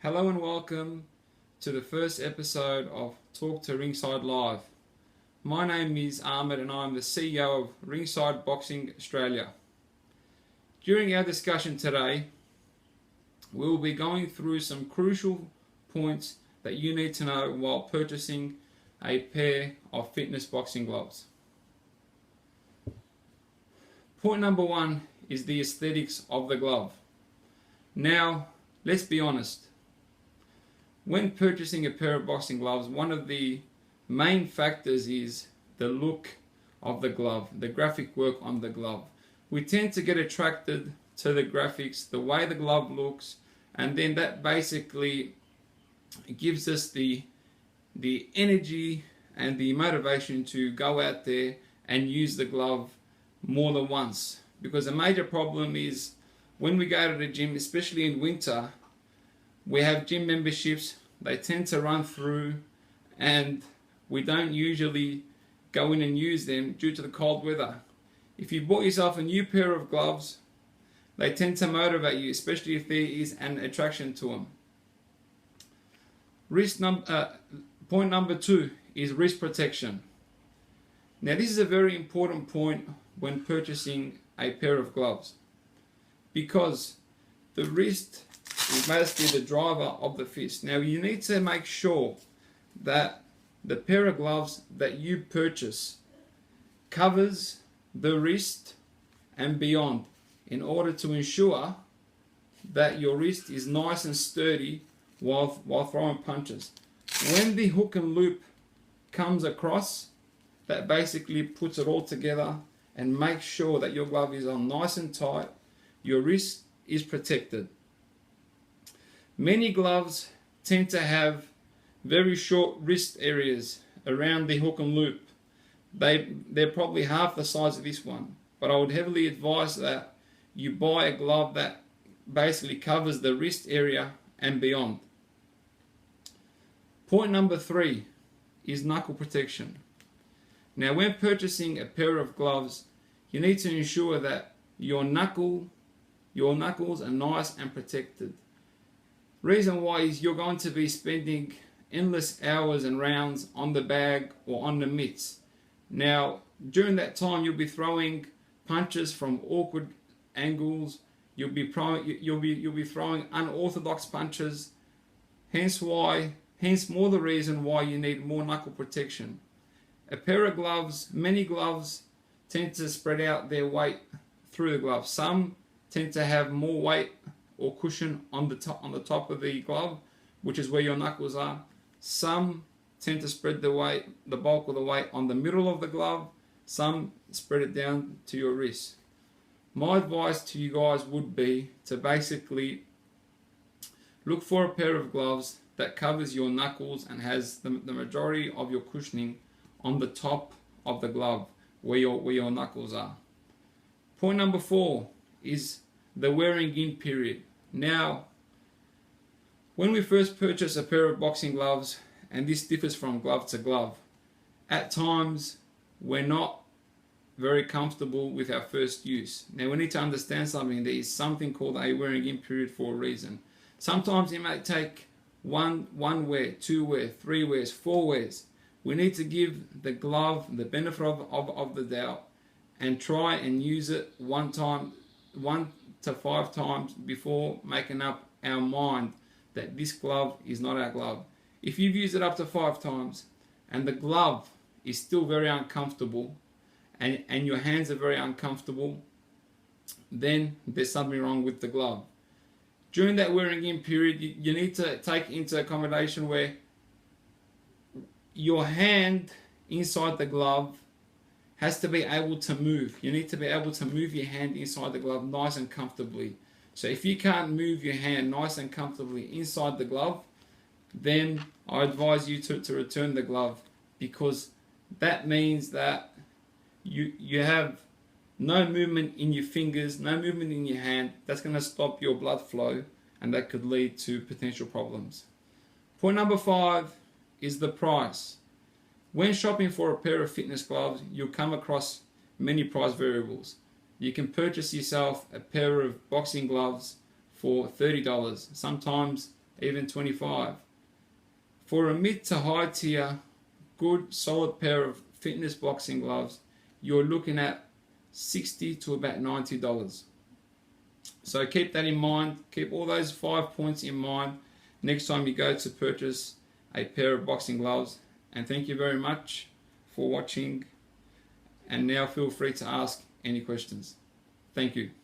Hello and welcome to the first episode of Talk to Ringside Live. My name is Ahmad and I'm the CEO of Ringside Boxing Australia. During our discussion today, we will be going through some crucial points that you need to know while purchasing a pair of fitness boxing gloves. Point number one is the aesthetics of the glove. Now, let's be honest. When purchasing a pair of boxing gloves, one of the main factors is the look of the glove, the graphic work on the glove. We tend to get attracted to the graphics, the way the glove looks, and then that basically gives us the energy and the motivation to go out there and use the glove more than once. Because a major problem is when we go to the gym, especially in winter, we have gym memberships, they tend to run through and we don't usually go in and use them due to the cold weather. If you bought yourself a new pair of gloves, they tend to motivate you, especially if there is an attraction to them. Point number two is wrist protection. Now this is a very important point when purchasing a pair of gloves, because the wrist is basically the driver of the fist. Now you need to make sure that the pair of gloves that you purchase covers the wrist and beyond, in order to ensure that your wrist is nice and sturdy while throwing punches. When the hook and loop comes across, that basically puts it all together and makes sure that your glove is on nice and tight, your wrist is protected. Many gloves tend to have very short wrist areas around the hook and loop. They're probably half the size of this one, but I would heavily advise that you buy a glove that basically covers the wrist area and beyond. Point number three is knuckle protection. Now when purchasing a pair of gloves, you need to ensure that your knuckles are nice and protected. Reason why is you're going to be spending endless hours and rounds on the bag or on the mitts. Now during that time you'll be throwing punches from awkward angles, you'll be throwing unorthodox punches, hence more the reason why you need more knuckle protection. A pair of gloves, many gloves tend to spread out their weight through the glove. Some tend to have more weight or cushion on the top of the glove, which is where your knuckles are. Some tend to spread the bulk of the weight on the middle of the glove. Some spread it down to your wrist. My advice to you guys would be to basically look for a pair of gloves that covers your knuckles and has the majority of your cushioning on the top of the glove where your knuckles are. Point number four is the wearing in period. Now, when we first purchase a pair of boxing gloves, and this differs from glove to glove, at times we're not very comfortable with our first use. Now we need to understand something. There is something called a wearing in period for a reason. Sometimes it may take one wear, two wear, three wears, four wears. We need to give the glove the benefit of the doubt and try and use it 1 to 5 times before making up our mind that this glove is not our glove. If you've used it up to 5 times and the glove is still very uncomfortable and your hands are very uncomfortable, then there's something wrong with the glove. During that wearing in period, you need to take into accommodation where your hand inside the glove has to be able to move. You need to be able to move your hand inside the glove nice and comfortably. So if you can't move your hand nice and comfortably inside the glove, then I advise you to return the glove, because that means that you have no movement in your fingers, no movement in your hand. That's going to stop your blood flow and that could lead to potential problems. Point number 5 is the price. When shopping for a pair of fitness gloves, you'll come across many price variables. You can purchase yourself a pair of boxing gloves for $30. Sometimes even $25. For a mid to high tier, good solid pair of fitness boxing gloves, you're looking at $60 to about $90. So keep that in mind. Keep all those 5 points in mind next time you go to purchase a pair of boxing gloves. And thank you very much for watching. And now feel free to ask any questions. Thank you.